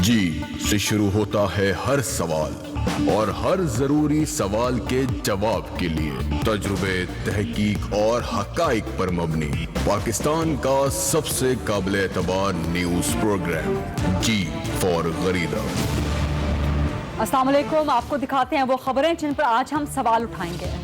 جی سے شروع ہوتا ہے ہر سوال اور ہر ضروری سوال کے جواب کے لیے تجربے، تحقیق اور حقائق پر مبنی پاکستان کا سب سے قابل اعتبار news program G for Gharida. السلام علیکم، آپ کو دکھاتے ہیں وہ خبریں جن پر آج ہم سوال اٹھائیں گے۔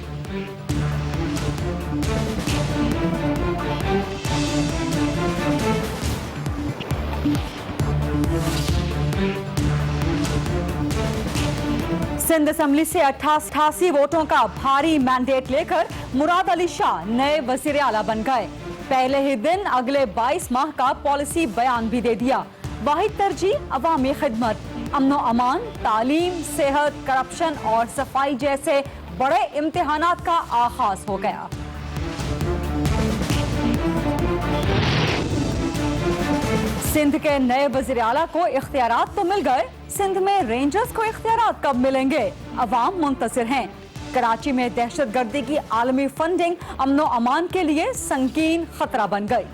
سندھ اسمبلی سے 88 ووٹوں کا بھاری مینڈیٹ لے کر مراد علی شاہ نئے وزیر اعلیٰ بن گئے۔ پہلے ہی دن اگلے 22 ماہ کا پالیسی بیان بھی دے دیا۔ واحد ترجیح عوامی خدمت، امن و امان، تعلیم، صحت، کرپشن اور صفائی جیسے بڑے امتحانات کا آغاز ہو گیا۔ سندھ کے نئے وزیر اعلیٰ کو اختیارات تو مل گئے، سندھ میں رینجرز کو اختیارات کب ملیں گے؟ عوام منتظر ہیں۔ کراچی میں دہشت گردی کی عالمی فنڈنگ امن و امان کے لیے سنگین خطرہ بن گئی۔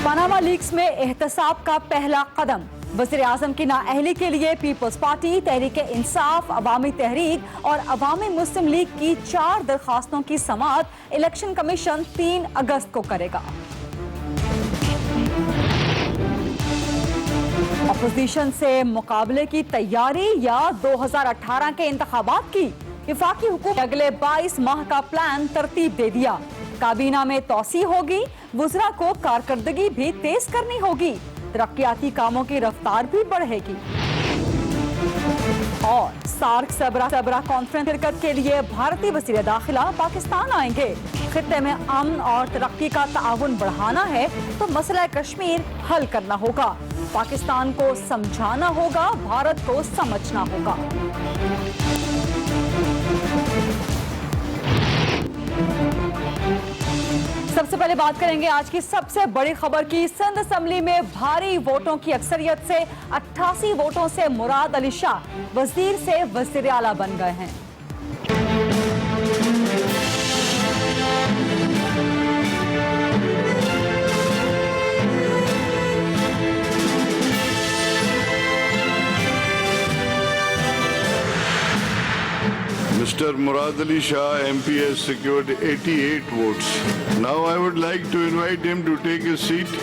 پاناما لیکس میں احتساب کا پہلا قدم، وزیر اعظم کی نااہلی کے لیے پیپلز پارٹی، تحریک انصاف، عوامی تحریک اور عوامی مسلم لیگ کی 4 درخواستوں کی سماعت الیکشن کمیشن 3 اگست کو کرے گا۔ اپوزیشن سے مقابلے کی تیاری یا 2018 کے انتخابات کی؟ وفاقی حکومت نے اگلے 22 ماہ کا پلان ترتیب دے دیا۔ کابینہ میں توسیع ہوگی، وزراء کو کارکردگی بھی تیز کرنی ہوگی، ترقیاتی کاموں کی رفتار بھی بڑھے گی۔ اور سارک سربراہ کانفرنس شرکت کے لیے بھارتی وزیر داخلہ پاکستان آئیں گے۔ خطے میں امن اور ترقی کا تعاون بڑھانا ہے تو مسئلہ کشمیر حل کرنا ہوگا، پاکستان کو سمجھانا ہوگا، بھارت کو سمجھنا ہوگا۔ سب سے پہلے بات کریں گے آج کی سب سے بڑی خبر کی۔ سندھ اسمبلی میں بھاری ووٹوں کی اکثریت سے 88 ووٹوں سے مراد علی شاہ وزیر سے وزیر اعلیٰ بن گئے ہیں۔ Mr. Murad Ali Shah MP has secured 88 votes. Now I would like to invite him to take his seat.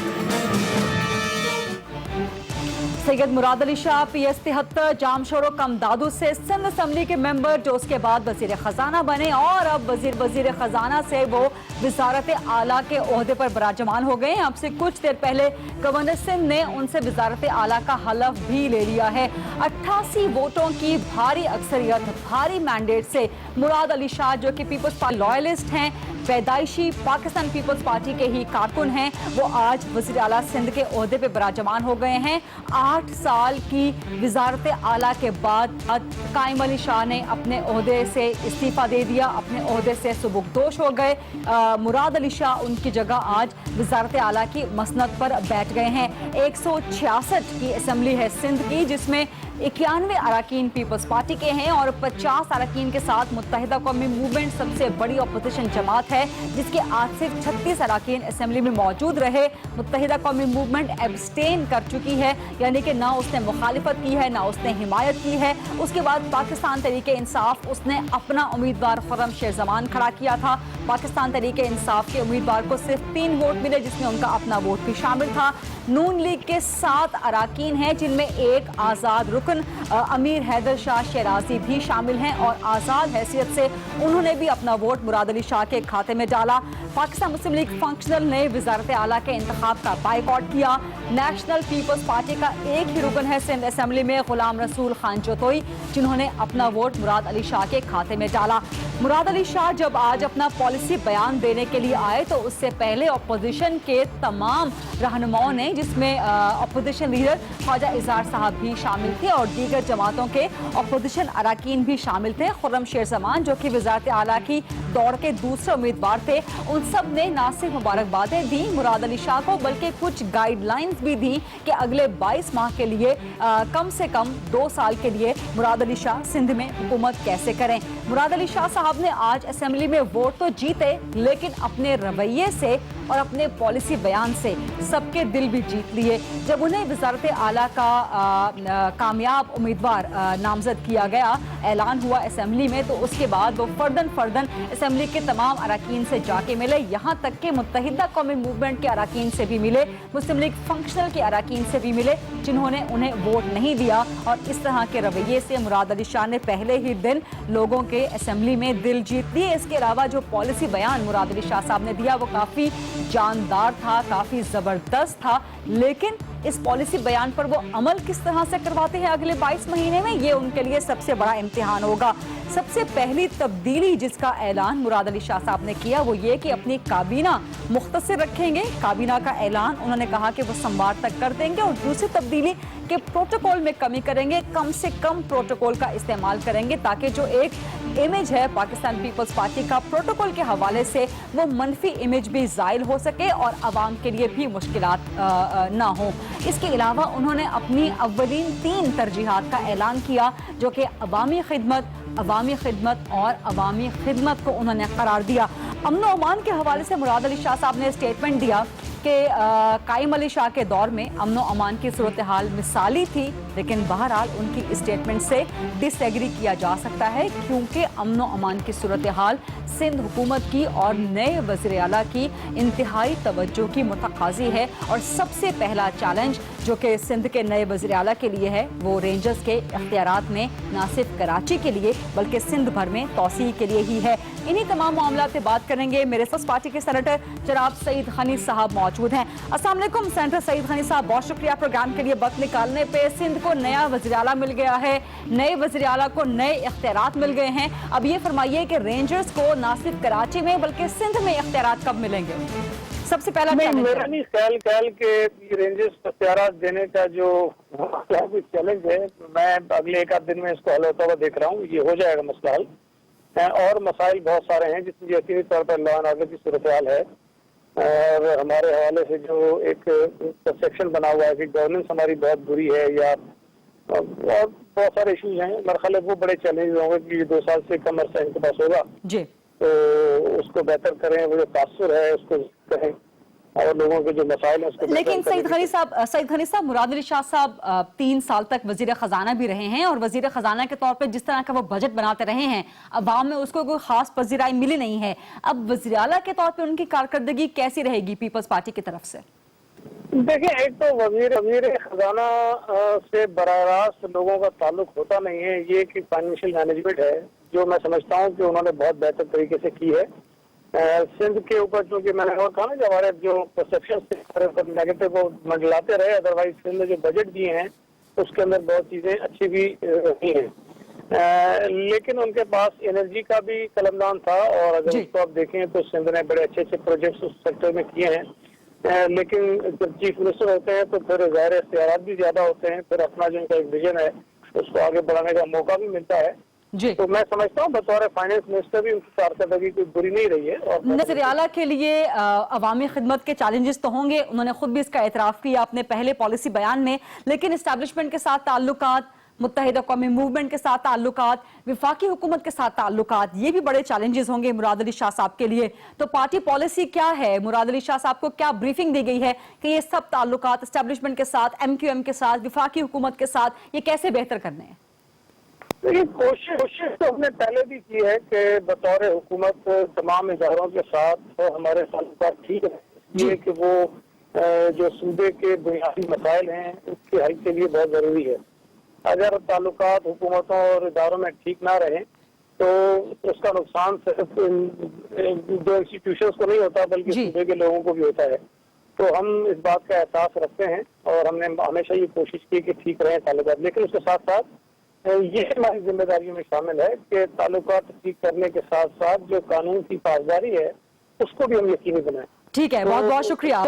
Syed Murad Ali Shah PS 73 جام شور و کم دادو سے سندھ اسمبلی کے ممبر جو اس کے بعد وزیر خزانہ بنے اور اب وزیر خزانہ سے وہ وزارت اعلیٰ کے عہدے پر براجمان ہو گئے ہیں۔ اب سے کچھ دیر پہلے گورنر سندھ نے ان سے وزارت اعلیٰ کا حلف بھی لے لیا ہے۔ 88 ووٹوں کی بھاری اکثریت، بھاری مینڈیٹ سے مراد علی شاہ جو کہ پیپلز پارٹی لائلسٹ ہیں، پیدائشی پاکستان پیپلز پارٹی کے ہی کارکن ہیں، وہ آج وزیر اعلیٰ سندھ کے عہدے پہ براجمان ہو گئے ہیں۔ 8 سال کی وزارت اعلیٰ کے بعد قائم علی شاہ نے اپنے عہدے سے استعفیٰ دے دیا، اپنے عہدے سے سبکدوش ہو گئے۔ مراد علی شاہ ان کی جگہ آج وزارت اعلیٰ کی مسند پر بیٹھ گئے ہیں۔ 166 کی اسمبلی ہے سندھ کی، جس میں 91 اراکین پیپلز پارٹی کے ہیں اور 50 اراکین کے ساتھ متحدہ قومی موومنٹ سب سے بڑی اپوزیشن جماعت ہے، جس کے آج صرف 36 اراکین اسمبلی میں موجود رہے۔ متحدہ قومی موومنٹ ایبسٹین کر چکی ہے، یعنی کہ نہ اس نے مخالفت کی ہے نہ اس نے حمایت کی ہے۔ اس کے بعد پاکستان تحریک انصاف، اس نے اپنا امیدوار خرم شیر زمان کھڑا کیا تھا۔ پاکستان تحریک انصاف کے امیدوار کو صرف 3 ووٹ ملے، جس میں ان کا اپنا ووٹ بھی شامل تھا۔ نون لیگ کے 7 اراکین ہیں، جن میں ایک آزاد رکن امیر حیدر شاہ شیرازی بھی شامل ہیں اور آزاد حیثیت سے انہوں نے بھی اپنا ووٹ مراد علی شاہ کے کھاتے میں ڈالا۔ پاکستان مسلم لیگ فنکشنل نے وزارت اعلیٰ کے انتخاب کا بائیکاٹ کیا۔ نیشنل پیپلز پارٹی کا ایک ہی رکن ہے سندھ اسمبلی میں غلام رسول خان جوتوئی، جنہوں نے اپنا ووٹ مراد علی شاہ کے کھاتے میں ڈالا۔ مراد علی شاہ جب آج اپنا پالیسی पॉलिसी बयान देने के लिए आए तो उससे पहले अपोजिशन के तमाम रहनुमाओं ने, जिसमें अपोजिशन लीडर ख्वाजा इजहार साहब भी शामिल थे और दीगर जमातों के अपोजिशन अरकान भी शामिल थे, खुर्रम शेर जमान जो कि वज़ारत आला की दौड़ के दूसरे उम्मीदवार थे, उन सब ने ना सिर्फ मुबारकबादें दी मुराद अली शाह को, बल्कि कुछ गाइडलाइंस भी दी कि अगले 22 माह के लिए कम से कम 2 साल के लिए मुराद अली शाह सिंध में हुकूमत कैसे करें। मुराद अली शाह साहब ने आज असेंबली में वोट तो जीते, लेकिन अपने रवैये से और अपने पॉलिसी बयान से सबके दिल भी जीत लिए। जब उन्हें वज़ारत आला का कामयाब उम्मीदवार नामजद किया गया, ऐलान हुआ असेंबली में, तो उसके बाद वो फर्दन असेंबली के तमाम अरकान से जाके मिले, यहाँ तक कि मुत्तहिदा कौमी मूवमेंट के अरकान से भी मिले, मुस्लिम लीग फंक्शनल के अरकान से भी मिले, जिन्होंने उन्हें वोट नहीं दिया। और इस तरह के रवैये से मुराद अली शाह ने पहले ही दिन लोगों के असेंबली में दिल जीत लिए। इसके अलावा जो पॉलिसी बयान मुराद अली शाह साहब ने दिया वो काफ़ी जानदार था, काफ़ी ज़बरदस्त था, लेकिन इस पॉलिसी बयान पर वो अमल किस तरह से करवाते हैं अगले 22 महीने में, ये उनके लिए सबसे बड़ा इम्तिहान होगा। सबसे पहली तब्दीली जिसका ऐलान मुराद अली शाह साहब ने किया वो ये कि अपनी काबीना मुख्तसर रखेंगे। काबीना का ऐलान उन्होंने कहा कि वो सोमवार तक कर देंगे। और दूसरी तब्दीली के प्रोटोकॉल में कमी करेंगे, कम से कम प्रोटोकॉल का इस्तेमाल करेंगे, ताकि जो एक इमेज है पाकिस्तान पीपल्स पार्टी का प्रोटोकॉल के हवाले से, वो मनफी इमेज भी ज़ाइल हो सके और आवाम के लिए भी मुश्किलात ना हो। इसके अलावा उन्होंने अपनी अव्वलीन 3 तरजीहात का ऐलान किया, जो कि अवामी खिदमत और अवामी खिदमत को उन्होंने करार दिया। अमन और अमान के हवाले से मुराद अली शाह साहब ने स्टेटमेंट दिया कि कायम अली शाह के दौर में अमन और अमान की सूरत हाल मिसाली थी, लेकिन बहरहाल उनकी स्टेटमेंट से डिसएग्री किया जा सकता है, क्योंकि अमन और अमान की सूरत हाल सिंध हुकूमत की और नए वज़ीर आला की इंतहाई तवज्जो की मुतकाज़ी है। और सबसे पहला चैलेंज जो कि सिंध के नए वज़ीर आला के लिए है वो रेंजर्स के इख्तियारात में ना सिर्फ कराची के लिए बल्कि सिंध भर में तौसीह के लिए ही है। इन्हीं तमाम मामलात पे बात करेंगे। मेरे साथ पार्टी के सेनेटर जनाब सईद खनी साहब मौजूद हैं। अस्सलाम वालेकुम सेनेटर सईद खनी साहब, बहुत शुक्रिया प्रोग्राम के लिए वक्त निकालने पे। सिंध को नया वज़ीर आला मिल गया है, नए वज़ीर आला को नए इख्तियारात मिल गए हैं। अब ये फरमाइए कि रेंजर्स को ना सिर्फ कराची में बल्कि सिंध में इख्तियारात कब मिलेंगे? सबसे पहला मेरा नहीं ख्याल के रेंजर्स को इख्तियारात देने का जो कोई चैलेंज है, मैं अगले 1 आध दिन में इसको हल होता हुआ देख रहा हूँ। ये हो जाएगा मसला हल। और मसाइल बहुत सारे हैं जिसमें यकीनी तौर पर लॉ एंड ऑर्डर की सूरत हाल है, और हमारे हवाले से जो एक परसेप्शन बना हुआ है कि गवर्नेंस हमारी बहुत बुरी है, या और बहुत सारे इश्यूज हैं। मरहले वो बड़े चैलेंज होंगे कि 2 साल से कम अरसा इनके पास होगा जी, तो उसको बेहतर करें, वो जो तासुर है उसको करें, और लोगों के जो मसाइल हैं उसको। लेकिन सईद खनी साहब मुराद अली शाह साहब 3 साल तक वजीर खजाना भी रहे हैं, और वजीर खजाना के तौर पे जिस तरह का वो बजट बनाते रहे हैं, अवाम में उसको कोई खास पजीराई मिली नहीं है। अब वजीर आला के तौर पे उनकी कारकर्दगी कैसी रहेगी पीपल्स पार्टी की तरफ से? देखिए, एक तो वजीर खजाना से बराह रास्त लोगों का ताल्लुक होता नहीं है। ये कि फाइनेंशियल मैनेजमेंट है जो मैं समझता हूँ कि उन्होंने बहुत बेहतर तरीके से की है। सिंध के ऊपर चूंकि मैंने और कहा ना कि हमारे जो परसेप्शन नेगेटिव वो मंडलाते रहे, अदरवाइज सिंध ने जो बजट दिए हैं उसके अंदर बहुत चीजें अच्छी भी रही हैं। लेकिन उनके पास एनर्जी का भी कलमदान था, और अगर उसको आप देखें तो सिंध ने बड़े अच्छे अच्छे प्रोजेक्ट्स उस सेक्टर में किए हैं। लेकिन जब चीफ मिनिस्टर होते हैं तो फिर ज़ाहिर इख्तियारात भी ज्यादा होते हैं, फिर अपना जो इनका एक विजन है उसको आगे बढ़ाने का मौका भी मिलता है। जी, तो मैं समझता हूँ बतौर फाइनेंस मिनिस्टर भी उनकी कारकर्दगी कोई बुरी नहीं रही है। और वज़ीर आला के लिए अवामी खिदमत के चैलेंजेस तो होंगे, उन्होंने खुद भी इसका एतराफ़ किया अपने पहले पॉलिसी बयान में, लेकिन इस्टेब्लिशमेंट के साथ ताल्लुकात, मुत्तहिदा कौमी मूवमेंट के साथ ताल्लुकात, विफाकी हुकूमत के साथ ताल्लुकात, ये भी बड़े चैलेंजेस होंगे मुराद अली शाह साहब के लिए। तो पार्टी पॉलिसी क्या है? मुराद अली शाह साहब को क्या ब्रीफिंग दी गई है कि ये सब ताल्लुकात इस्टेब्लिशमेंट के साथ, MQM के साथ, विफाकी हुकूमत के साथ ये कैसे बेहतर करने हैं? देखिए, कोशिश तो हमने पहले भी की है कि बतौर हुकूमत तमाम इदारों के साथ तो हमारे ताल्लुकात ठीक है कि वो जो सूबे के बुनियादी मसाइल हैं उसके हल के लिए बहुत ज़रूरी है। अगर ताल्लुकात हुकूमतों और इदारों में ठीक ना रहे तो उसका नुकसान सिर्फ जो इंस्टीट्यूशंस को नहीं होता बल्कि सूबे के लोगों को भी होता है। तो हम इस बात का एहसास रखते हैं और हमने हमेशा ये कोशिश की कि ठीक रहे ताल्लुकात, लेकिन उसके साथ साथ ये हमारी जिम्मेदारियों में शामिल है कि ताल्लुकात ठीक करने के साथ साथ जो कानून की पासदारी है उसको भी हम यकीनी बनाएं। ठीक है, बहुत बहुत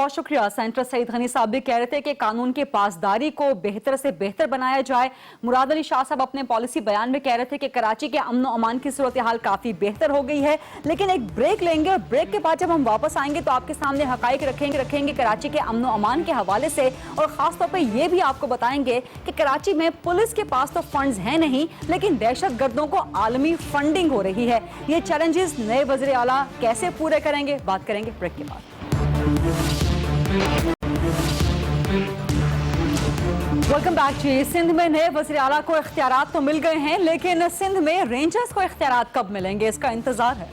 शुक्रिया। सेनेटर सईद गनी साहब भी कह रहे थे कि कानून की पासदारी को बेहतर से बेहतर बनाया जाए। मुराद अली शाह साहब अपने पॉलिसी बयान में कह रहे थे कि कराची के अमन और अमान की सूरत हाल काफी बेहतर हो गई है। लेकिन एक ब्रेक लेंगे और ब्रेक के बाद जब हम वापस आएंगे तो आपके सामने हकाइक रखेंगे कराची के अमन और अमान के हवाले से, और खासतौर पर यह भी आपको बताएंगे कि कराची में पुलिस के पास तो फंड्स हैं नहीं, लेकिन दहशत गर्दों को आलमी फंडिंग हो रही है। ये चैलेंजेस नए वज़ीर आला कैसे पूरे करेंगे, बात करेंगे ब्रेक के बाद। वेलकम बैक जी। सिंध में नए वज़ीर आला को इख्तियारात तो मिल गए हैं, लेकिन सिंध में रेंजर्स को इख्तियारात कब मिलेंगे, इसका इंतजार है।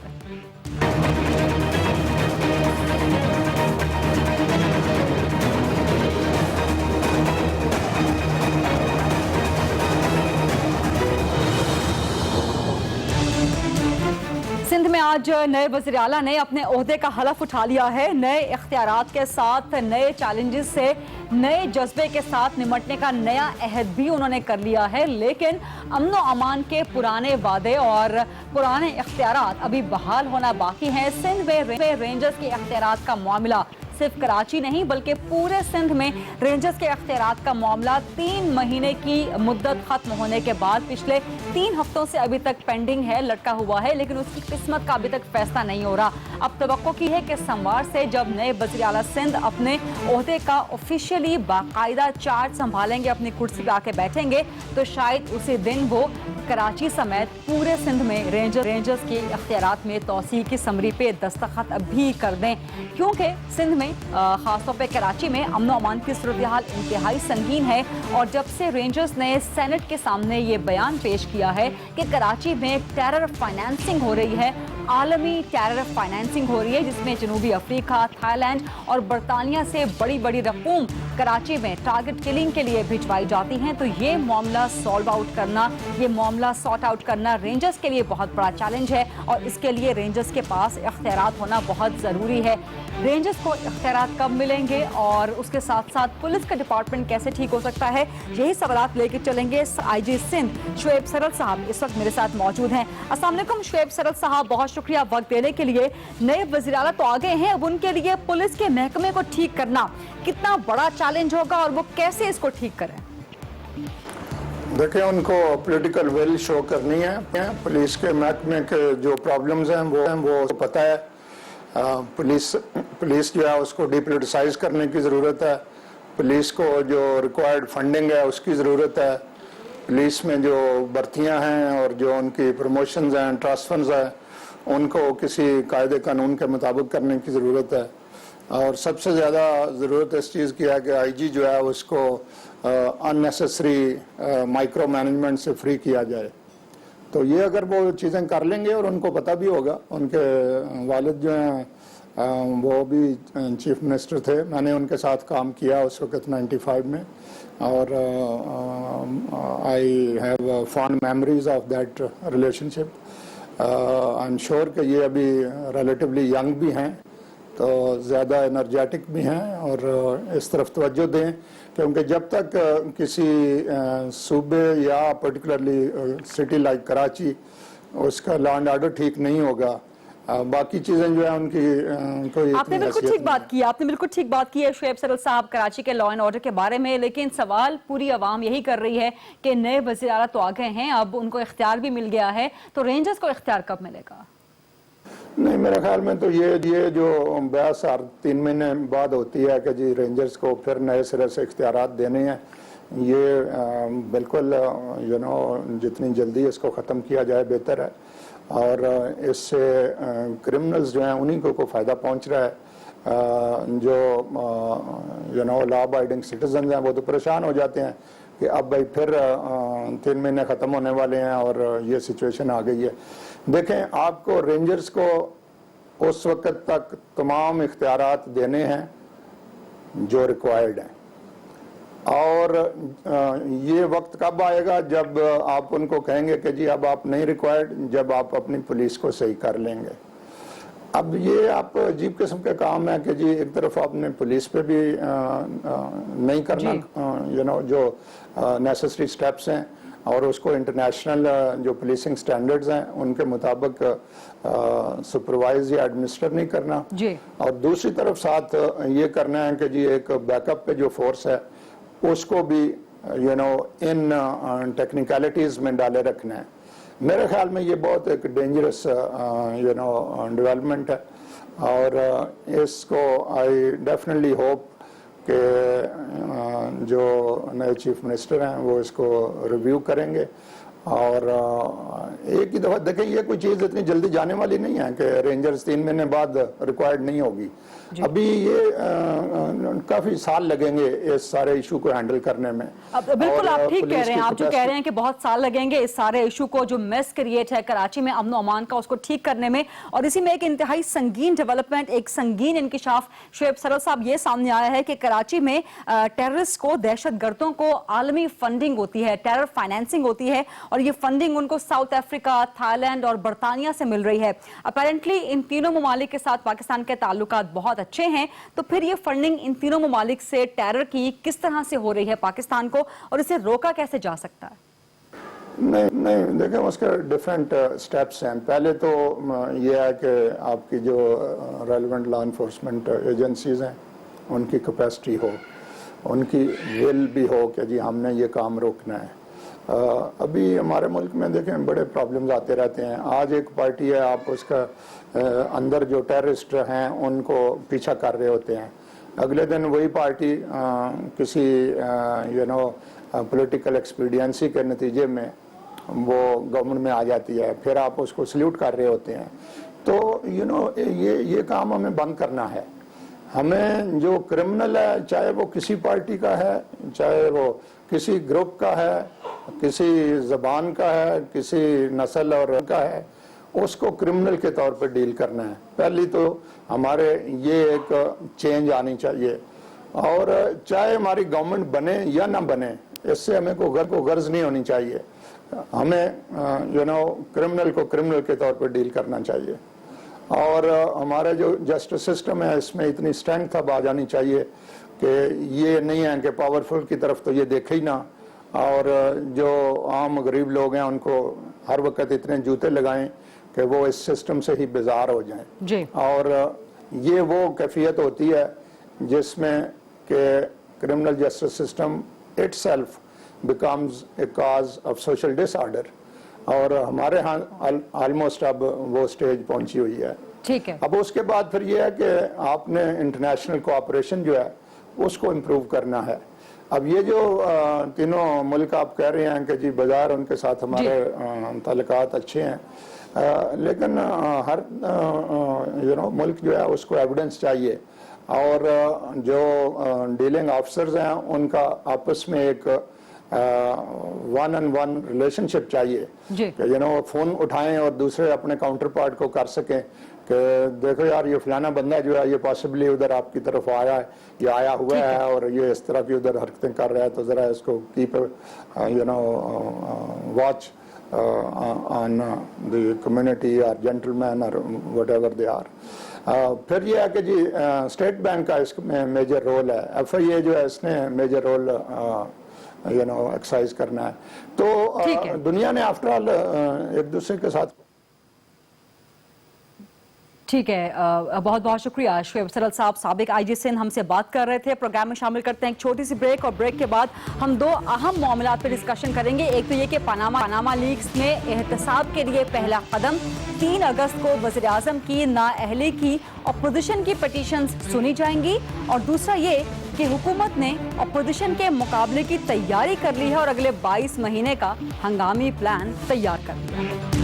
सिंध में आज नए वज़ीर आला ने अपने ओहदे का हलफ उठा लिया है। नए इख्तियारात के साथ, नए चैलेंजेस से, नए जज्बे के साथ निमटने का नया अहद भी उन्होंने कर लिया है। लेकिन अमन और अमान के पुराने वादे और पुराने इख्तियारात अभी बहाल होना बाकी हैं। सिंध में रेंजर्स के इख्तियारात का मामला सिर्फ कराची नहीं बल्कि पूरे सिंध में रेंजर्स के इख्तियारात का मामला 3 महीने की मुद्दत खत्म होने के बाद पिछले 3 हफ्तों से अभी तक पेंडिंग है, लटका हुआ है, लेकिन उसकी किस्मत का अभी तक फैसला नहीं हो रहा। अब तवक्को की है कि सोमवार से जब नए वज़ीर आला सिंध अपने ओहदे का ऑफिशियली बाकायदा चार्ज संभालेंगे, अपनी कुर्सी पे आके बैठेंगे, तो शायद उसी दिन वो कराची समेत पूरे सिंध में रेंजर्स के इख्तियारात में तौसीह की समरी पे दस्तखत भी कर दें, क्योंकि सिंध में खासतौर पे कराची में अमन और अमान की सूरत हाल इंतहाई संगीन है। और जब से रेंजर्स ने सेनेट के सामने ये बयान पेश किया है कि कराची में टेरर फाइनेंसिंग हो रही है, आलमी टेरर फाइनेंसिंग हो रही है, जिसमें जनूबी अफ्रीका, थाईलैंड और बरतानिया से बड़ी बड़ी रकूम कराची में टारगेट किलिंग के लिए भिजवाई जाती हैं, तो ये मामला सॉल्व आउट करना, ये मामला सॉर्ट आउट करना रेंजर्स के लिए बहुत बड़ा चैलेंज है। और इसके लिए रेंजर्स के पास इख्तियारात होना बहुत ज़रूरी है। रेंजर्स को इख्तियारात कब मिलेंगे और उसके साथ साथ पुलिस का डिपार्टमेंट कैसे ठीक हो सकता है, यही सवालात लेकर चलेंगे। IG सिंध शुएब सरल साहब इस वक्त मेरे साथ मौजूद हैं। अस्सलाम वालेकुम शुएब सरल साहब, बहुत शुक्रिया वक्त देने के लिए। नए वज़ीर आला तो आ गए हैं, अब उनके लिए पुलिस के महकमे को ठीक करना कितना बड़ा चैलेंज होगा और वो कैसे इसको ठीक करें? देखिए, उनको पॉलिटिकल विल शो करनी है। पुलिस के महकमे के जो प्रॉब्लम्स हैं वो पता है। पुलिस जो है उसको डिपोलिटिसाइज करने की ज़रूरत है। पुलिस को जो रिक्वायर्ड फंडिंग है उसकी ज़रूरत है। पुलिस में जो भर्तियां हैं और जो उनकी प्रमोशंस हैं, ट्रांसफर्स हैं, उनको किसी कायदे कानून के मुताबिक करने की ज़रूरत है। और सबसे ज़्यादा ज़रूरत इस चीज़ की है कि IG जो है उसको अननेसेसरी माइक्रो मैनेजमेंट से फ्री किया जाए। तो ये अगर वो चीज़ें कर लेंगे, और उनको पता भी होगा, उनके वालिद जो हैं वो भी चीफ मिनिस्टर थे, मैंने उनके साथ काम किया उस वक्त 95 में, और I have fond memories of that relationship. I am sure कि ये अभी रिलेटिवली यंग भी हैं, तो ज़्यादा एनर्जेटिक भी हैं, और इस तरफ तवज्जो दें, क्योंकि जब तक किसी सूबे या पर्टिकुलरली सिटी लाइक कराची उसका लॉ एंड ऑर्डर ठीक नहीं होगा, बाकी चीज़ें जो है उनकी कोई आपने बिल्कुल ठीक बात की, आपने बिल्कुल ठीक बात की है शुएब सरल साहब कराची के लॉ एंड ऑर्डर के बारे में। लेकिन सवाल पूरी आवाम यही कर रही है कि नए वज़ीर आला तो आ गए हैं, अब उनको इख्तियार भी मिल गया है, तो रेंजर्स को इख्तियार कब मिलेगा? नहीं, मेरे ख्याल में तो ये जो बहस 3 महीने बाद होती है कि जी रेंजर्स को फिर नए सिरे से इख्तियारात देने हैं, ये बिल्कुल जितनी जल्दी इसको ख़त्म किया जाए बेहतर है। और इससे क्रिमिनल्स जो हैं उन्हीं को फ़ायदा पहुंच रहा है। जो लॉ अबाइडिंग सिटीजन हैं वो तो परेशान हो जाते हैं कि अब भाई फिर 3 महीने ख़त्म होने वाले हैं और ये सिचुएशन आ गई है। देखें, आपको रेंजर्स को उस वक्त तक तमाम इख्तियारात देने हैं जो रिक्वायर्ड हैं, और ये वक्त कब आएगा जब आप उनको कहेंगे कि जी अब आप नहीं रिक्वायर्ड, जब आप अपनी पुलिस को सही कर लेंगे। अब ये आप अजीब किस्म के काम है कि जी एक तरफ आपने पुलिस पे भी नहीं करना जो नेसेसरी स्टेप्स हैं, اور اس کو انٹرنیشنل جو پولیسنگ سٹینڈرڈز ہیں ان کے مطابق سپروائز یا ایڈمنسٹر نہیں کرنا جی. اور دوسری طرف ساتھ یہ کرنا ہے کہ جی ایک بیک اپ پہ جو فورس ہے اس کو بھی ان ٹیکنیکلٹیز میں ڈالے رکھنا ہے. میرے خیال میں یہ بہت ایک ڈینجرس ڈیولپمنٹ ہے اور اس کو آئی ڈیفینیٹلی ہوپ کہ جو نئے چیف منسٹر ہیں وہ اس کو ریویو کریں گے. اور ایک ہی دفعہ دیکھیں یہ کوئی چیز اتنی جلدی جانے والی نہیں ہے کہ رینجرز 3 مہینے بعد ریکوائرڈ نہیں ہوگی. ابھی یہ کافی سال لگیں گے اس سارے ایشو کو ہینڈل کرنے میں. بالکل آپ ٹھیک کہہ رہے ہیں. آپ جو کہہ رہے ہیں کہ بہت سال لگیں گے اس سارے ایشو کو جو میس کریٹ ہے کراچی میں امن و امان کا اس کو ٹھیک کرنے میں. اور اسی میں ایک انتہائی سنگین ڈیولپمنٹ, ایک سنگین انکشاف شعیب سرور صاحب یہ سامنے آیا ہے کہ کراچی میں ٹیررسٹ کو, دہشت گردوں کو عالمی فنڈنگ ہوتی ہے, ٹیرر فائنینسنگ ہوتی ہے اور یہ فنڈنگ ان کو ساؤتھ افریقہ, تھائی لینڈ اور برطانیہ سے مل رہی ہے. اپیرنٹلی ان تینوں ممالک کے ساتھ پاکستان کے تعلقات بہت اچھے ہیں, تو پھر یہ فنڈنگ ان تینوں ممالک سے ٹیرر کی کس طرح سے ہو رہی ہے پاکستان کو, اور اسے روکا کیسے جا سکتا ہے؟ نہیں دیکھیں اس کے ڈیفرنٹ سٹیپس ہیں. پہلے تو یہ ہے کہ آپ کی جو ریلیونٹ لا انفورسمنٹ ایجنسیز ہیں ان کی کیپیسٹی ہو, ان کی ول بھی ہو کہ جی ہم نے یہ کام روکنا ہے. ابھی ہمارے ملک میں دیکھیں بڑے پرابلمز آتے رہتے ہیں. آج ایک پارٹی ہے, آپ اس کا اندر جو ٹیررسٹ ہیں ان کو پیچھا کر رہے ہوتے ہیں, اگلے دن وہی پارٹی کسی پولیٹیکل ایکسپیڈینسی کے نتیجے میں وہ گورنمنٹ میں آ جاتی ہے, پھر آپ اس کو سلیوٹ کر رہے ہوتے ہیں. تو یہ کام ہمیں بند کرنا ہے. ہمیں جو کرمنل ہے, چاہے وہ کسی پارٹی کا ہے, چاہے وہ کسی گروپ کا ہے, کسی زبان کا ہے, کسی نسل اور کا ہے, اس کو کرمنل کے طور پہ ڈیل کرنا ہے. پہلی تو ہمارے یہ ایک چینج آنی چاہیے, اور چاہے ہماری گورنمنٹ بنے یا نہ بنے اس سے ہمیں کو غرض نہیں ہونی چاہیے. ہمیں کرمنل کو کرمنل کے طور پہ ڈیل کرنا چاہیے. اور ہمارا جو جسٹس سسٹم ہے اس میں اتنی اسٹرینتھ اب آ جانی چاہیے کہ یہ نہیں ہے کہ پاورفل کی طرف تو یہ دیکھے ہی نہ, اور جو عام غریب لوگ ہیں ان کو ہر وقت اتنے جوتے لگائیں کہ وہ اس سسٹم سے ہی بیزار ہو جائیں جی. اور یہ وہ کیفیت ہوتی ہے جس میں کہ criminal justice system itself becomes a cause of social disorder, اور ہمارے ہاں آلموسٹ اب وہ سٹیج پہنچی ہوئی ہے. ٹھیک ہے. اب اس کے بعد پھر یہ ہے کہ آپ نے انٹرنیشنل کوآپریشن جو ہے اس کو امپروو کرنا ہے. اب یہ جو تینوں ملک آپ کہہ رہے ہیں کہ جی بازار ان کے ساتھ ہمارے تعلقات اچھے ہیں, لیکن ہر ملک جو ہے اس کو ایویڈنس چاہیے, اور جو ڈیلنگ آفیسرز ہیں ان کا آپس میں ایک ون اینڈ ون ریلیشن شپ چاہیے کہ فون اٹھائیں اور دوسرے اپنے کاؤنٹر پارٹ کو کر سکیں کہ دیکھو یار یہ فلانا بندہ جو ہے یہ پاسبلی ادھر آپ کی طرف آیا ہے, یہ آیا ہوا ہے اور یہ اس طرح کی ادھر حرکتیں کر رہا ہے, تو ذرا اس کو keep watch on the community اور جینٹل مین اور وٹ ایور دے آر. پھر یہ ہے کہ جی اسٹیٹ بینک کا اس میں میجر رول ہے, ایف آئی اے جو ہے اس نے میجر رول ایکسرسائز کرنا ہے. تو دنیا نے آفٹر آل ایک دوسرے کے ساتھ. ٹھیک ہے, بہت بہت شکریہ شعیب سرور صاحب, سابق آئی جی سندھ ہم سے بات کر رہے تھے. پروگرام میں شامل کرتے ہیں ایک چھوٹی سی بریک, اور بریک کے بعد ہم دو اہم معاملات پہ ڈسکشن کریں گے. ایک تو یہ کہ پاناما لیکس میں احتساب کے لیے پہلا قدم, 3 اگست کو وزیر اعظم کی نااہلی کی اپوزیشن کی پٹیشنز سنی جائیں گی, اور دوسرا یہ کہ حکومت نے اپوزیشن کے مقابلے کی تیاری کر لی ہے اور اگلے 22 مہینے کا ہنگامی پلان تیار کر لیا ہے.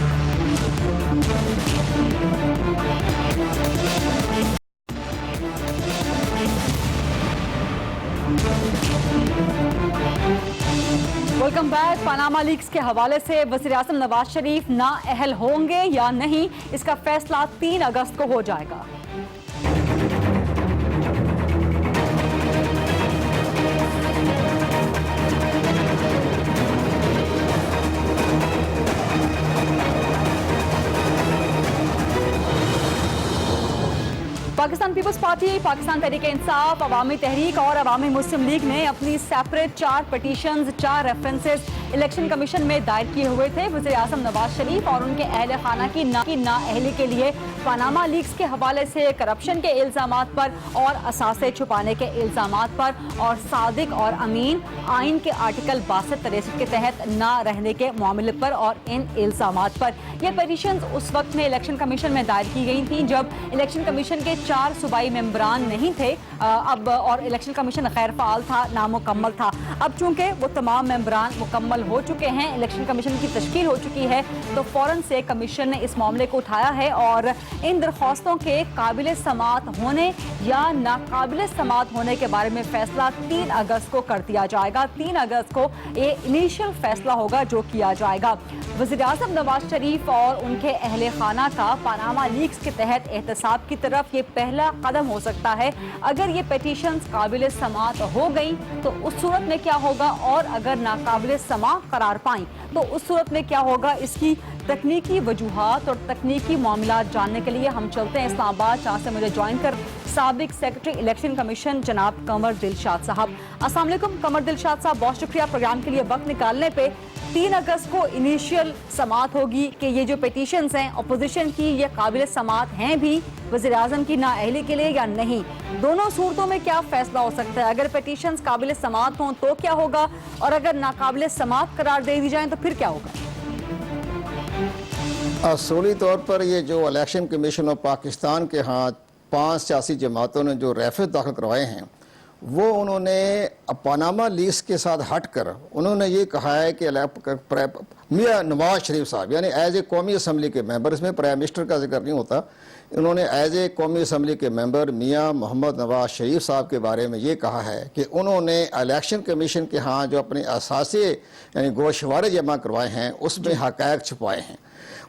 Welcome back. پاناما لیکس کے حوالے سے وزیر اعظم نواز شریف نااہل ہوں گے یا نہیں, اس کا فیصلہ 3 اگست کو ہو جائے گا. پاکستان پیپلز پارٹی, پاکستان تحریک انصاف, عوامی تحریک اور عوامی مسلم لیگ نے اپنی separate 4 petitions, 4 references election commission में दायर किए हुए थे। वज़ीर आज़म नवाज शरीफ और उनके अहले खाना की नाअहली के लिए पनामा लीक्स के हवाले से करप्शन के इल्जामात पर और असासे छुपाने के इल्जामात पर और सादिक और अमीन आइन के आर्टिकल 62-63 के तहत ना रहने के मामले पर और इन इल्जामात पर ये पिटीशंस उस वक्त में इलेक्शन कमीशन में दायर की गई थी जब इलेक्शन कमीशन के 4 सूबाई मेंबरान नहीं थे अब, और इलेक्शन कमीशन गैर फाल था, नामुकम्मल था। अब चूंकि वो तमाम मेंबरान मुकम्मल हो चुके हैं, इलेक्शन कमीशन की तश्कील हो चुकी है, तो फौरन से कमीशन ने इस मामले को उठाया है और इन दरख्वास्तों के काबिल समात होने या नाकाबिल समात होने के बारे में फैसला 3 अगस्त को कर दिया जाएगा। 3 अगस्त को ये इनिशियल फैसला होगा जो किया जाएगा। वज़ीर आज़म नवाज शरीफ और उनके अहले खाना का पनामा लीक्स के तहत एहतसाब की तरफ ये पहला कदम हो सकता है। अगर ये पिटीशंस काबिल समात हो गई तो उस सूरत में क्या होगा, और अगर नाकाबिल समा करार पाई तो उस सूरत में क्या होगा, इसकी तकनीकी वजूहात और तकनीकी मामलात जानने के लिए हम चलते हैं इस्लामाबाद, जहाँ से मुझे ज्वाइन कर साबिक सेक्रेटरी इलेक्शन कमीशन जनाब कमर दिलशाद साहब। अस्सलाम वालेकुम कमर दिलशाद साहब, बहुत शुक्रिया प्रोग्राम के लिए वक्त निकालने पे। 3 अगस्त को इनिशियल समात होगी कि ये जो पिटीशंस हैं अपोजिशन की, ये काबिल समात हैं भी वज़ीर आज़म की नाअहली के लिए या नहीं? दोनों सूरतों में क्या फैसला हो सकता है? अगर पिटीशंस काबिल समात हों तो क्या होगा, और अगर नाकाबिल समात करार दे दी जाए तो फिर क्या होगा? असूली तौर पर ये जो इलेक्शन कमीशन ऑफ पाकिस्तान के यहाँ 5 सियासी जमातों ने जो रेफरेंस दाखिल करवाए हैं, वो उन्होंने पनामा लीक्स के साथ हटकर उन्होंने ये कहा है कि मियां नवाज शरीफ साहब यानी एज ए कौमी असम्बली के मेंबर, इसमें प्राइम मिनिस्टर का जिक्र नहीं होता, उन्होंने एज ए कौमी असम्बली के मेंबर मियां मोहम्मद नवाज शरीफ साहब के बारे में ये कहा है कि उन्होंने इलेक्शन कमीशन के यहाँ जो अपने असासे यानी गोशवारे जमा करवाए हैं उसमें हक़ाइक़ छुपाए हैं।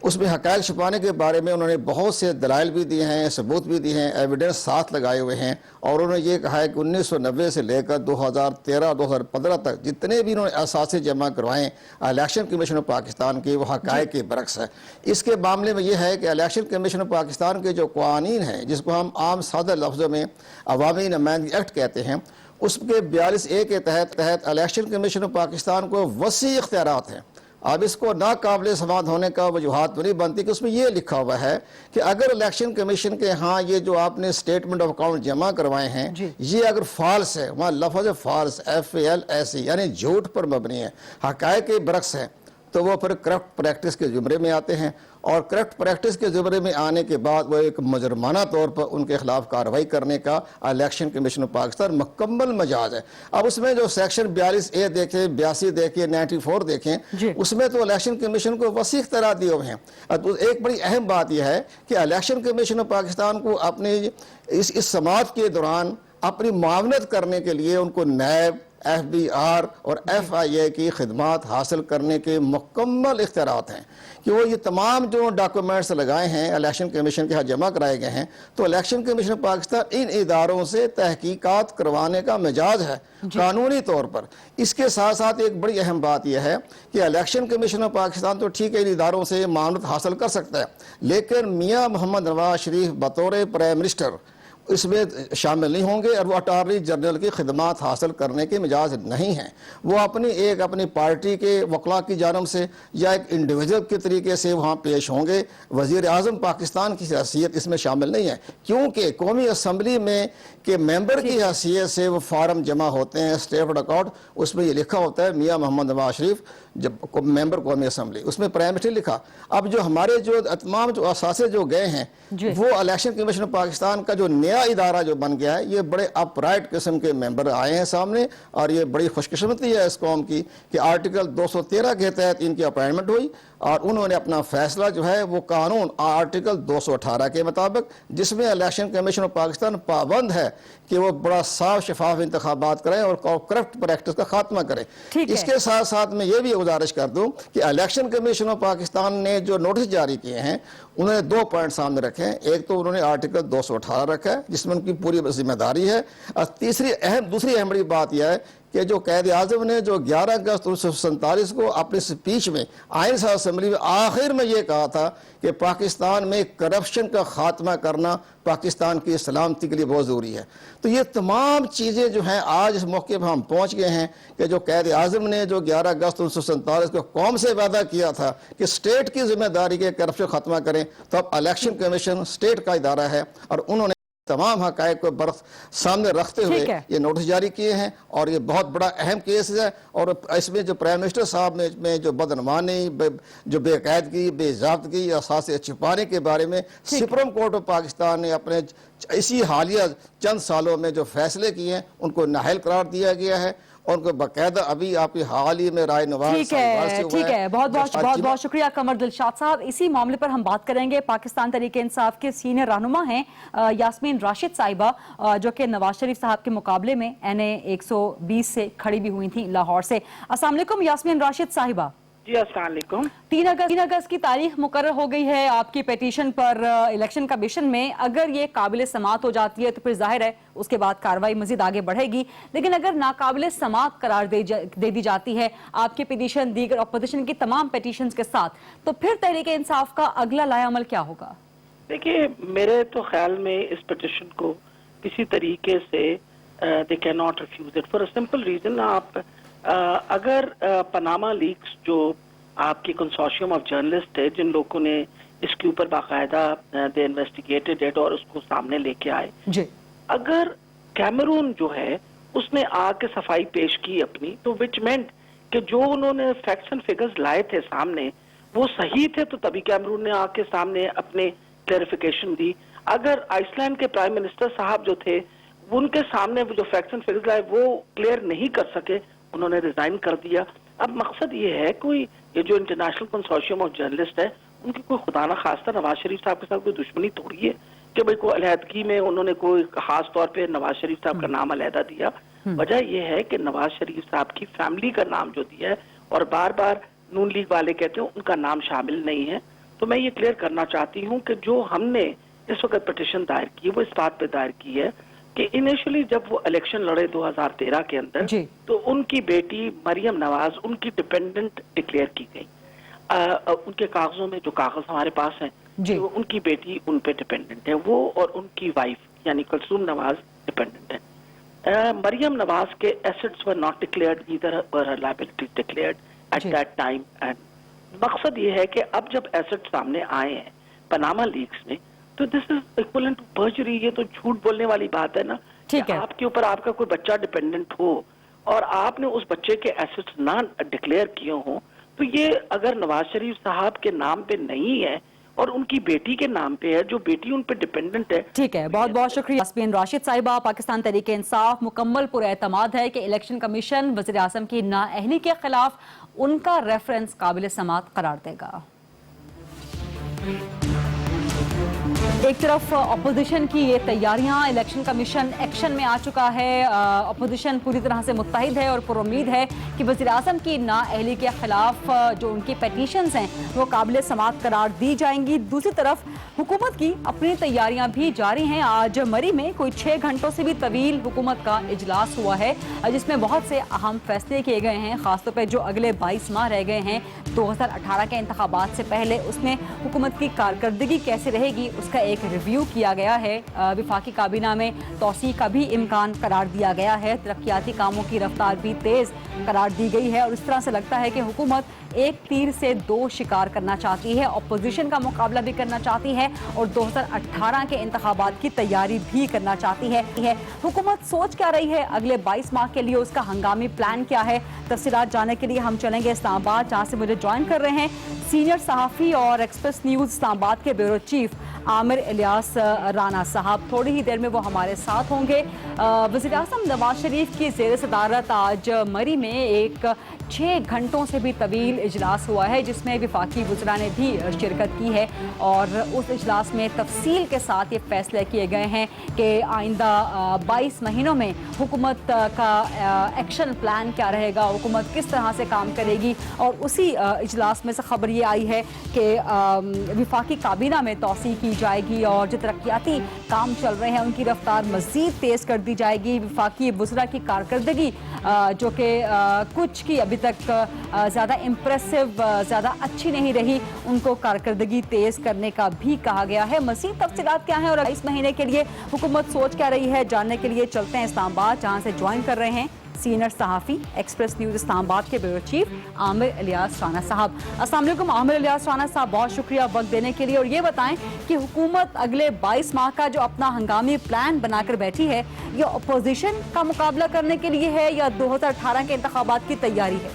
उसमें हक़ाइक़ छुपाने के बारे में उन्होंने बहुत से दलाइल भी दिए हैं, सबूत भी दिए हैं, एविडेंस साथ लगाए हुए हैं, और उन्होंने ये कहा है कि 1990 से लेकर 2013-2015 तक जितने भी उन्होंने असासे जमा करवाएं इलेक्शन कमीशन ऑफ पाकिस्तान के, वो हक़ाइक़ के बरक्स है। इसके मामले में यह है कि इलेक्शन कमीशन ऑफ पाकिस्तान के जो क़वानीन हैं, जिसको हम आम सादा लफ्ज़ों में अवामी नुमाइंदगी एक्ट कहते हैं, उसके 42A के तहत इलेक्शन कमीशन ऑफ पाकिस्तान को वसी इख्तियारात हैं। अब इसको नाकाबिल समात होने का वजूहात तो नहीं बनती कि उसमें ये लिखा हुआ है कि अगर इलेक्शन कमीशन के यहाँ ये जो आपने स्टेटमेंट ऑफ अकाउंट जमा करवाए हैं ये अगर फॉल्स है, वहाँ लफ्ज़ फॉल्स FALSE यानी झूठ पर मबनी है, हक़ाइक़ के बरक्स है, तो वो फिर करप्ट प्रैक्टिस के ज़ुमरे में आते हैं, और करप्ट प्रैक्टिस के ज़ुमरे में आने के बाद वो एक मुजरमाना तौर पर उनके खिलाफ कार्रवाई करने का इलेक्शन कमीशन ऑफ पाकिस्तान मुकम्मल मजाज है। अब उसमें जो सेक्शन 42A देखें, 82 देखें, 94 देखें, उसमें तो इलेक्शन कमीशन को वसी इख्तियार दिए हुए हैं। तो एक बड़ी अहम बात यह है कि इलेक्शन कमीशन ऑफ पाकिस्तान को अपने इस समात के दौरान अपनी मुआवनत करने के लिए उनको नैब, FBR और FIA की खिदमात हासिल करने के मुकम्मल इख्तियारात हैं कि वो ये तमाम जो डॉक्यूमेंट्स लगाए हैं इलेक्शन कमीशन के यहाँ जमा कराए गए हैं, तो इलेक्शन कमीशन पाकिस्तान इन इदारों से तहकीकात करवाने का मिजाज है कानूनी तौर पर। इसके साथ साथ एक बड़ी अहम बात यह है कि इलेक्शन कमीशन ऑफ पाकिस्तान तो ठीक है इन इदारों से मामलत हासिल कर सकता है, लेकिन मियाँ मोहम्मद नवाज शरीफ बतौर प्राइम मिनिस्टर इसमें शामिल नहीं होंगे और वो अटॉर्नी जनरल की खिदमात हासिल करने के मिजाज नहीं हैं। वो अपनी पार्टी के वकला की जानब से या एक इंडिविजुअल के तरीके से वहाँ पेश होंगे। वज़ीर आज़म पाकिस्तान की हैसियत इसमें शामिल नहीं है, क्योंकि कौमी असम्बली में के मेंबर की हैसियत से वो फार्म जमा होते हैं स्टेटमेंट अकाउंट, उसमें ये लिखा होता है मियाँ मोहम्मद नवाज शरीफ जब मेंबर कौमी असम्बली, उसमें प्राइम मिनिस्टर लिखा। अब जो हमारे जो तमाम जो असासे जो गए हैं वो इलेक्शन कमीशन ऑफ पाकिस्तान का जो नया इदारा जो बन गया है, ये बड़े अपराइट किस्म के मेंबर आए हैं सामने, और ये बड़ी खुशकिस्मती है इस कौम की कि आर्टिकल 213 के तहत इनकी अपॉइंटमेंट हुई और उन्होंने अपना फैसला जो है वो कानून आर्टिकल 218 के मुताबिक, जिसमें इलेक्शन कमीशन ऑफ पाकिस्तान पाबंद है कि वो बड़ा साफ शफाफ इंतखाबात करें और करप्ट प्रैक्टिस का खात्मा करें। इसके साथ साथ मैं ये भी गुजारिश कर दूं कि इलेक्शन कमीशन ऑफ पाकिस्तान ने जो नोटिस जारी किए हैं उन्होंने 2 पॉइंट सामने रखे हैं। एक तो उन्होंने आर्टिकल 218 रखा है जिसमें उनकी पूरी जिम्मेदारी है, और दूसरी अहम बड़ी बात यह है کہ جو قائد اعظم نے جو 11 اگست 1947 کو اپنی سپیچ میں آئین ساز اسمبلی میں آخر میں یہ کہا تھا کہ پاکستان میں کرپشن کا خاتمہ کرنا پاکستان کی سلامتی کے لیے بہت ضروری ہے. تو یہ تمام چیزیں جو ہیں آج اس موقع پہ ہم پہنچ گئے ہیں کہ جو قائد اعظم نے جو 11 اگست 1947 کو قوم سے وعدہ کیا تھا کہ اسٹیٹ کی ذمہ داری کے کرپشن ختمہ کریں, تو اب الیکشن کمیشن اسٹیٹ کا ادارہ ہے اور انہوں نے تمام حقائق کو سامنے رکھتے ہوئے یہ نوٹس جاری کیے ہیں, اور یہ بہت بڑا اہم کیس ہے. اور اس میں جو پرائم منسٹر صاحب میں جو بدعنوانی, جو بے قاعدگی, بے ضابطگی, اثاثے چھپانے کے بارے میں سپریم کورٹ آف پاکستان نے اپنے اسی حالیہ چند سالوں میں جو فیصلے کیے ہیں ان کو نااہل قرار دیا گیا ہے, اور ان کو باقاعدہ ابھی آپ کی حال ہی میں رائے نواز ٹھیک ہے. بہت شکریہ قمر دلشاد صاحب. اسی معاملے پر ہم بات کریں گے. پاکستان تحریک انصاف کے سینئر رہنما ہیں یاسمین راشد صاحبہ, جو کہ نواز شریف صاحب کے مقابلے میں NA 120 سے کھڑی بھی ہوئی تھیں لاہور سے. السلام علیکم یاسمین راشد صاحبہ. جی السلام علیکم. 3 اگست کی تاریخ مقرر ہو گئی ہے آپ کی پیٹیشن پر الیکشن کمیشن میں. اگر یہ قابل سماعت ہو جاتی ہے تو پھر ظاہر ہے اس کے بعد کارروائی مزید آگے بڑھے گی, لیکن اگر ناقابل سماعت قرار دے دی جاتی ہے آپ کی پیٹیشن دیگر اپوزیشن کی تمام پیٹیشنز کے ساتھ, تو پھر تحریک انصاف کا اگلا لائحہ عمل کیا ہوگا؟ دیکھیے میرے تو خیال میں اس پیٹیشن کو کسی طریقے سے they cannot refuse it for a simple reason. آپ اگر پاناما لیکس جو آپ کی کنسورشیم آف جرنلسٹ ہے جن لوگوں نے اس کے اوپر باقاعدہ دے انویسٹیگیٹڈ اٹ اور اس کو سامنے لے کے آئے, اگر کیمرون جو ہے اس نے آ کے صفائی پیش کی اپنی, تو وچ مینٹ کہ جو انہوں نے فیکٹس اینڈ فگرز لائے تھے سامنے وہ صحیح تھے, تو تبھی کیمرون نے آ کے سامنے اپنے کلیریفیکیشن دی. اگر آئس لینڈ کے پرائم منسٹر صاحب جو تھے ان کے سامنے جو فیکٹس اینڈ فگرز لائے وہ کلیئر نہیں کر سکے, انہوں نے ریزائن کر دیا. اب مقصد یہ ہے کوئی یہ جو انٹرنیشنل کنسورشیم آف جرنلسٹ ہے ان کی کوئی خدا نہ خواستہ نواز شریف صاحب کے ساتھ کوئی دشمنی تھوڑی ہے کہ بھئی کوئی علیحدگی میں انہوں نے کوئی خاص طور پہ نواز شریف صاحب کا نام علیحدہ دیا. وجہ یہ ہے کہ نواز شریف صاحب کی فیملی کا نام جو دیا ہے اور بار بار نون لیگ والے کہتے ہیں ان کا نام شامل نہیں ہے. تو میں یہ کلیئر کرنا چاہتی ہوں کہ جو ہم نے اس وقت پٹیشن دائر کی وہ اس بات پہ دائر کی ہے کہ انیشلی جب وہ الیکشن لڑے 2013 کے اندر تو ان کی بیٹی مریم نواز ان کی ڈیپینڈنٹ ڈکلیئر کی گئی. ان کے کاغذوں میں جو کاغذ ہمارے پاس ہیں ان کی بیٹی ان پہ ڈیپینڈنٹ ہے, وہ اور ان کی وائف یعنی کلثوم نواز ڈیپینڈنٹ ہے. مریم نواز کے assets were not declared either were her liabilities declared at that time. And مقصد یہ ہے کہ اب جب ایسٹ سامنے آئے ہیں پاناما لیکس میں تو دس از ایکویلنٹ ٹو پرجری. یہ تو جھوٹ بولنے والی بات ہے نا کہ آپ کے اوپر آپ کا کوئی بچہ ڈیپینڈنٹ ہو اور آپ نے اس بچے کے ایسٹس نہ ڈکلیئر کیے ہوں, تو یہ اگر نواز شریف صاحب کے نام پہ نہیں ہے اور ان کی بیٹی کے نام پہ ہے جو بیٹی ان پہ ڈیپینڈنٹ ہے. ٹھیک ہے, بہت بہت شکریہ یاسمین راشد صاحبہ. پاکستان تحریک انصاف مکمل پر اعتماد ہے کہ الیکشن کمیشن وزیر اعظم کی نااہلی کے خلاف ان کا ریفرنس قابل سماعت قرار دے گا. ایک طرف اپوزیشن کی یہ تیاریاں, الیکشن کمیشن ایکشن میں آ چکا ہے, اپوزیشن پوری طرح سے متحد ہے اور پر امید ہے کہ وزیر اعظم کی نااہلی کے خلاف جو ان کی پیٹیشنز ہیں وہ قابل سماعت قرار دی جائیں گی. دوسری طرف حکومت کی اپنی تیاریاں بھی جاری ہیں. آج مری میں کوئی 6 گھنٹوں سے بھی طویل حکومت کا اجلاس ہوا ہے جس میں بہت سے اہم فیصلے کیے گئے ہیں, خاص طور پہ جو اگلے 22 ماہ رہ گئے ہیں 2018 کے انتخابات سے پہلے, اس میں حکومت کی کارکردگی کیسے رہے گی اس کا ایک ریویو کیا گیا ہے. وفاقی کابینہ میں توسیع کا بھی امکان قرار دیا گیا ہے, ترقیاتی کاموں کی رفتار بھی تیز قرار دی گئی ہے, اور اس طرح سے لگتا ہے کہ حکومت ایک تیر سے 2 شکار کرنا چاہتی ہے, اپوزیشن کا مقابلہ بھی کرنا چاہتی ہے اور 2018 کے انتخابات کی تیاری بھی کرنا چاہتی ہے. حکومت سوچ کیا رہی ہے اگلے 22 ماہ کے لیے, اس کا ہنگامی پلان کیا ہے, تفصیلات جاننے کے لیے ہم چلیں گے اسلام آباد, جہاں سے مجھے جوائن کر رہے ہیں سینئر صحافی اور ایکسپریس نیوز اسلام آباد کے بیورو چیف عامر الیاس رانا صاحب. تھوڑی ہی دیر میں وہ ہمارے ساتھ ہوں گے. وزیر اعظم نواز شریف کی زیر صدارت آج مری میں ایک 6 घंटों से भी तवील इजलास हुआ है, जिसमें वफाकी वज़रा ने भी शिरकत की है और उस इजलास में तफसील के साथ ये फैसले किए गए हैं कि आइंदा 22 महीनों में हुकूमत का एक्शन प्लान क्या रहेगा, हुकूमत किस तरह से काम करेगी। और उसी इजलास में से खबर ये आई है कि वफाकी काबीना में तोसी की जाएगी और जो तरक्याती काम चल रहे हैं उनकी रफ्तार मज़ीद तेज़ कर दी जाएगी। वफाकी वज़रा की कारकर्दगी जो कि कुछ की अभी तक ज़्यादा इम्प्रेसिव, ज़्यादा अच्छी नहीं रही, उनको कारकर्दगी तेज़ करने का भी कहा गया है। मज़ीद तफसीलात क्या हैं और इस महीने के लिए हुकूमत सोच क्या रही है, जानने के लिए चलते हैं इस्लामाबाद, जहाँ से ज्वाइन कर रहे हैं सीनियर सहाफ़ी एक्सप्रेस न्यूज़ इस्लामाबाद के ब्यूरो चीफ आमिर इलियास राना साहब। अस्सलाम वालेकुम आमिर इलियास राना साहब, बहुत शुक्रिया वक्त देने के लिए। और ये बताएं कि हुकूमत अगले 22 माह का जो अपना हंगामी प्लान बनाकर बैठी है, ये अपोजिशन का मुकाबला करने के लिए है या 2018 के इंतखाबात की तैयारी है?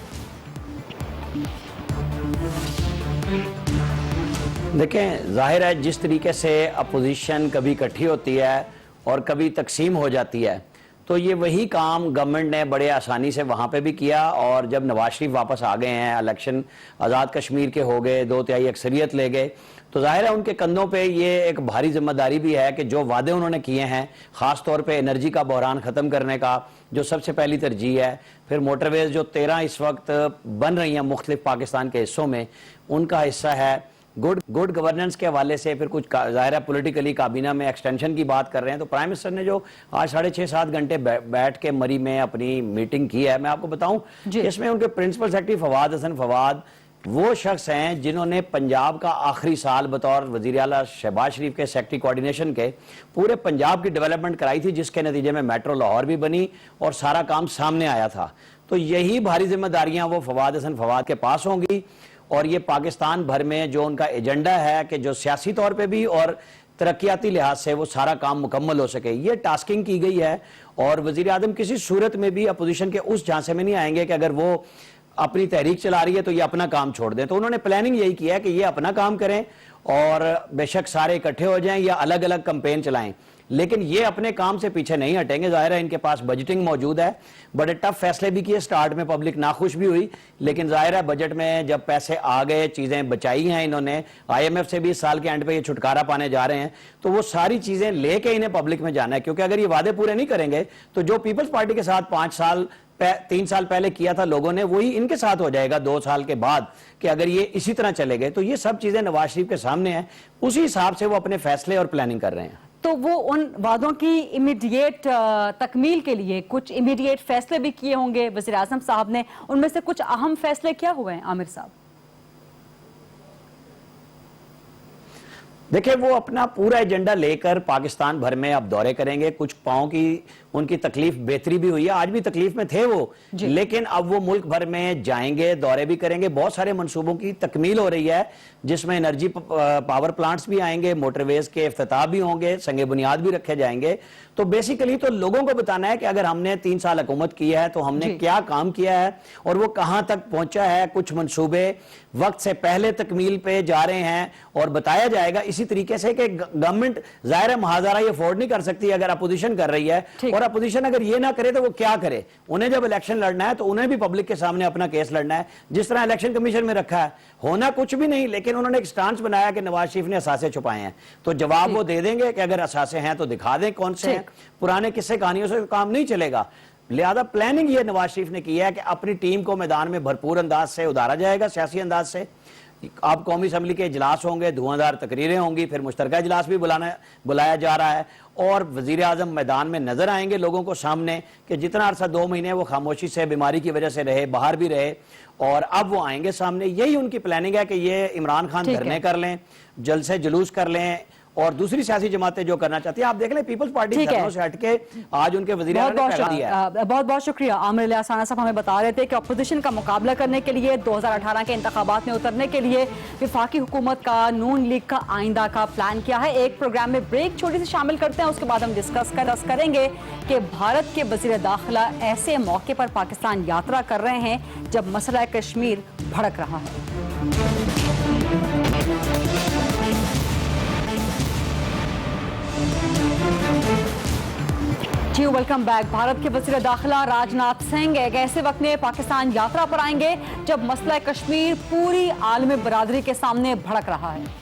देखें, जाहिर है जिस तरीके से अपोजिशन कभी इकट्ठी होती है और कभी तकसीम हो जाती है, तो ये वही काम गवर्नमेंट ने बड़े आसानी से वहाँ पे भी किया। और जब नवाज शरीफ वापस आ गए हैं, इलेक्शन आज़ाद कश्मीर के हो गए, 2/3 अक्सरियत ले गए, तो जाहिर है उनके कंधों पे ये एक भारी जिम्मेदारी भी है कि जो वादे उन्होंने किए हैं, ख़ास तौर पे एनर्जी का बहरान ख़त्म करने का जो सबसे पहली तरजीह है, फिर मोटरवेज जो 13 इस वक्त बन रही हैं मुख्तलिफ पाकिस्तान के हिस्सों में, उनका हिस्सा है। गुड गवर्नेंस के हवाले से फिर कुछ ज़ाहिर है पॉलिटिकली काबीना में एक्सटेंशन की बात कर रहे हैं। तो प्राइम मिनिस्टर ने जो आज 6.5-7 घंटे बैठ के मरी में अपनी मीटिंग की है, मैं आपको बताऊं, इसमें उनके प्रिंसिपल सेक्रेटरी फवाद हसन फवाद वो शख्स हैं जिन्होंने पंजाब का आखिरी साल बतौर वज़ीर आला शहबाज शरीफ के सेक्रेटरी कोऑर्डिनेशन के पूरे पंजाब की डेवलपमेंट कराई थी, जिसके नतीजे में मेट्रो लाहौर भी बनी और सारा काम सामने आया था। तो यही भारी जिम्मेदारियां वो फवाद हसन फवाद के पास होंगी और ये पाकिस्तान भर में जो उनका एजेंडा है कि जो सियासी तौर पे भी और तरक्याती लिहाज से वो सारा काम मुकम्मल हो सके, ये टास्किंग की गई है। और वज़ीर आज़म किसी सूरत में भी अपोजिशन के उस झांसे में नहीं आएंगे कि अगर वो अपनी तहरीक चला रही है तो ये अपना काम छोड़ दें। तो उन्होंने प्लानिंग यही किया है कि ये अपना काम करें और बेशक सारे इकट्ठे हो जाएं या अलग अलग कैंपेन चलाएं, लेकिन ये अपने काम से पीछे नहीं हटेंगे। जाहिर है इनके पास बजटिंग मौजूद है, बड़े टफ फैसले भी किए, स्टार्ट में पब्लिक नाखुश भी हुई, लेकिन जाहिर है बजट में जब पैसे आ गए, चीज़ें बचाई हैं इन्होंने, IMF से भी इस साल के एंड पे ये छुटकारा पाने जा रहे हैं, तो वो सारी चीज़ें लेके इन्हें पब्लिक में जाना है। क्योंकि अगर ये वादे पूरे नहीं करेंगे तो जो पीपल्स पार्टी के साथ 3 साल पहले किया था लोगों ने, वही इनके साथ हो जाएगा 2 साल के बाद, कि अगर ये इसी तरह चले गए। तो ये सब चीज़ें नवाज शरीफ के सामने हैं, उसी हिसाब से वो अपने फैसले और प्लानिंग कर रहे हैं। तो वो उन वादों की इमीडिएट तकमील के लिए कुछ इमीडिएट फैसले भी किए होंगे वज़ीर आज़म साहब ने, उनमें से कुछ अहम फैसले क्या हुए हैं आमिर साहब? देखिए, वो अपना पूरा एजेंडा लेकर पाकिस्तान भर में अब दौरे करेंगे। कुछ पाँव की उनकी तकलीफ बेहतरी भी हुई है, आज भी तकलीफ में थे वो, लेकिन अब वो मुल्क भर में जाएंगे, दौरे भी करेंगे। बहुत सारे मंसूबों की तकमील हो रही है, जिसमें एनर्जी पावर प्लांट्स भी आएंगे, मोटरवेज के इफ्तिताह भी होंगे, संगे बुनियाद भी रखे जाएंगे। तो बेसिकली तो लोगों को बताना है कि अगर हमने 3 साल हुकूमत की है तो हमने क्या काम किया है और वो कहाँ तक पहुंचा है। कुछ मंसूबे वक्त से पहले तकमील पे जा रहे हैं और बताया जाएगा इसी तरीके से कि गवर्नमेंट जाहिर है महाजारा ये अफोर्ड नहीं कर सकती अगर अपोजिशन कर रही है, और अपोजिशन अगर ये ना करे तो वो क्या करे। उन्हें जब इलेक्शन लड़ना है तो उन्हें भी पब्लिक के सामने अपना केस लड़ना है, जिस तरह इलेक्शन कमीशन में रखा है। होना कुछ भी नहीं, लेकिन उन्होंने एक स्टांस बनाया कि नवाज शरीफ ने असासे छुपाए हैं, तो जवाब वो दे देंगे कि अगर असासे हैं तो दिखा दें कौन से हैं। पुराने किस्से कहानियों से काम नहीं चलेगा। लिहाजा प्लानिंग ये नवाज शरीफ ने की है कि अपनी टीम को मैदान में भरपूर अंदाज से उतारा जाएगा, सियासी अंदाज से। अब कौमी असम्बली के इजलास होंगे, धुआंधार तकरीरें होंगी, फिर मुश्तरका इजलास भी बुलाया जा रहा है, और वज़ीर आज़म मैदान में नजर आएंगे लोगों को सामने कि जितना अरसा 2 महीने वो खामोशी से बीमारी की वजह से रहे, बाहर भी रहे, और अब वो आएंगे सामने। यही उनकी प्लानिंग है कि ये इमरान खान धरने कर लें, जलसे जुलूस कर लें, और दूसरी सियासी जमातें जो करना चाहती हैं। आप देख लें पीपल्स पार्टी धरनों से हटके आज उनके वज़ीर आज़म ने पैगाम दिया है। बहुत बहुत शुक्रिया। आमिर इलियास राना साहब हमें बता रहे थे कि अपोजिशन का मुकाबला करने के लिए 2018 के इंतखाबात में उतरने के लिए वफाकी हुकूमत का नून लीग का आइंदा का प्लान किया है। एक प्रोग्राम में ब्रेक छोटी सी शामिल करते हैं, उसके बाद हम डिस्कस करेंगे कि भारत के वज़ीर दाखिला ऐसे मौके पर पाकिस्तान यात्रा कर रहे हैं जब मसला कश्मीर भड़क रहा है। जी वेलकम बैक। भारत के वज़ीर दाखिला राजनाथ सिंह एक ऐसे वक्त में पाकिस्तान यात्रा पर आएंगे जब मसला कश्मीर पूरी आलमी बरादरी के सामने भड़क रहा है।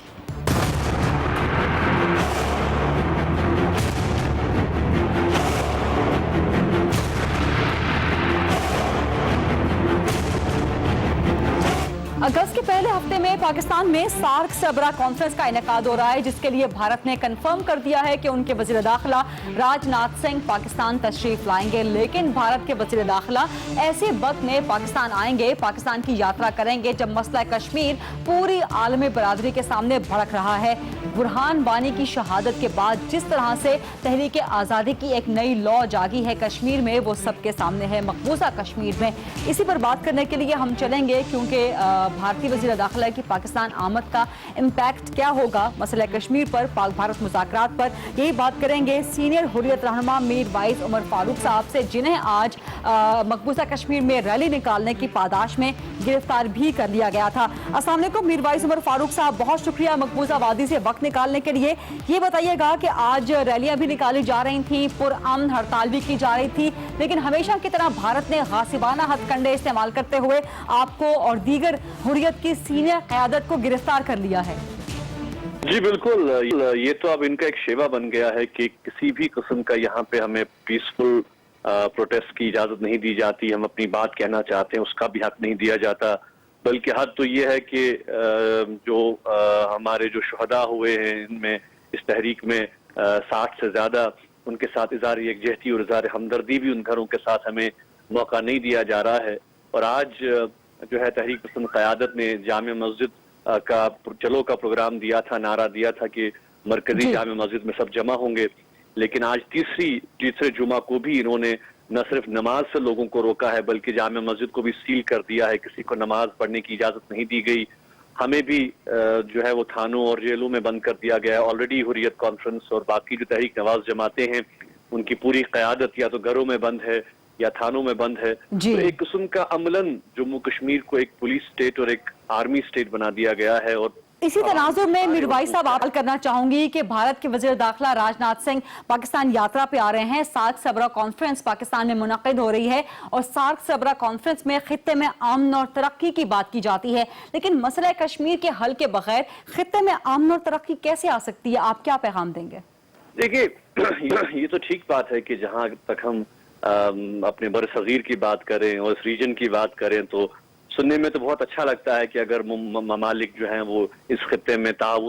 अगस्त के पहले हफ्ते में पाकिस्तान में सार्क सरबरा कॉन्फ्रेंस का इनेकाद हो रहा है, जिसके लिए भारत ने कंफर्म कर दिया है कि उनके वज़ीर दाखिला राजनाथ सिंह पाकिस्तान तशरीफ लाएंगे। लेकिन भारत के वज़ीर दाखिला ऐसे वक्त में पाकिस्तान आएंगे, पाकिस्तान की यात्रा करेंगे जब मसला कश्मीर पूरी आलमी बरादरी के सामने भड़क रहा है। बुरहान वानी की शहादत के बाद जिस तरह से तहरीक आज़ादी की एक नई लौ जागी है कश्मीर में, वो सबके सामने है मकबूजा कश्मीर में। इसी पर बात करने के लिए हम चलेंगे, क्योंकि भारतीय वज़ीर दाखिला की पाकिस्तान आमद का इम्पैक्ट क्या होगा मसला कश्मीर पर, पाक भारत मुज़ाकरात पर, यही बात करेंगे सीनियर हुर्रियत रहनुमा मीर वाइस उमर फारूक साहब से, जिन्हें आज मकबूजा कश्मीर में रैली निकालने की पादाश में गिरफ्तार भी कर लिया गया था। अस्सलाम वालेकुम मीर वाइस उमर फारूक साहब, बहुत शुक्रिया मकबूजा वादी से वक्त निकालने के लिए। ये बताइएगा कि आज रैलियां भी निकाली जा रही थी, पुरअमन हड़ताल भी की जा रही थी, लेकिन हमेशा की तरह भारत ने गासिबाना हथकंडे इस्तेमाल करते हुए आपको और दीगर हुर्रियत की सीनियर क़यादत को गिरफ्तार कर लिया है। जी बिल्कुल, ये तो अब इनका एक शेवा बन गया है कि किसी भी किस्म का यहाँ पे हमें पीसफुल प्रोटेस्ट की इजाजत नहीं दी जाती। हम अपनी बात कहना चाहते हैं उसका भी हक नहीं दिया जाता, बल्कि हद तो ये है कि जो हमारे जो शुहदा हुए हैं इनमें इस तहरीक में 60 से ज्यादा, उनके साथ इज़हार यकजहती और इज़हार हमदर्दी भी उन घरों के साथ हमें मौका नहीं दिया जा रहा है। और आज जो है तहरीक पसंद क़यादत ने जामे मस्जिद का चलो का प्रोग्राम दिया था, नारा दिया था कि मरकजी जामे मस्जिद में सब जमा होंगे, लेकिन आज तीसरे जुमा को भी इन्होंने न सिर्फ नमाज से लोगों को रोका है बल्कि जामे मस्जिद को भी सील कर दिया है, किसी को नमाज पढ़ने की इजाजत नहीं दी गई। हमें भी जो है वो थानों और जेलों में बंद कर दिया गया है। ऑलरेडी हुर्रियत कॉन्फ्रेंस और बाकी जो तहरीक नवाज जमाते हैं उनकी पूरी क़यादत या तो घरों में बंद है या थानों में बंद है। तो एक किस्म का अमलन जम्मू कश्मीर को एक पुलिस स्टेट और एक आर्मी स्टेट बना दिया गया है। और इसी तनाजुर में मीर वाइस साहब आप करना चाहूंगी कि भारत के वज़ीर दाखिला राजनाथ सिंह पाकिस्तान यात्रा पे आ रहे हैं, सार्क सरबरा कॉन्फ्रेंस पाकिस्तान में मुनक़िद हो रही है और सार्क सरबरा कॉन्फ्रेंस में खित्ते में अमन और तरक्की की बात की जाती है, लेकिन मसला कश्मीर के हल के बगैर खित्ते में अमन और तरक्की कैसे आ सकती है? आप क्या पैगाम देंगे? देखिए ये तो ठीक बात है कि जहाँ तक हम अपने बरसगीर की बात करें और इस रीजन की बात करें तो सुनने में तो बहुत अच्छा लगता है कि अगर ममालिक जो हैं वो इस खित्ते में ताउन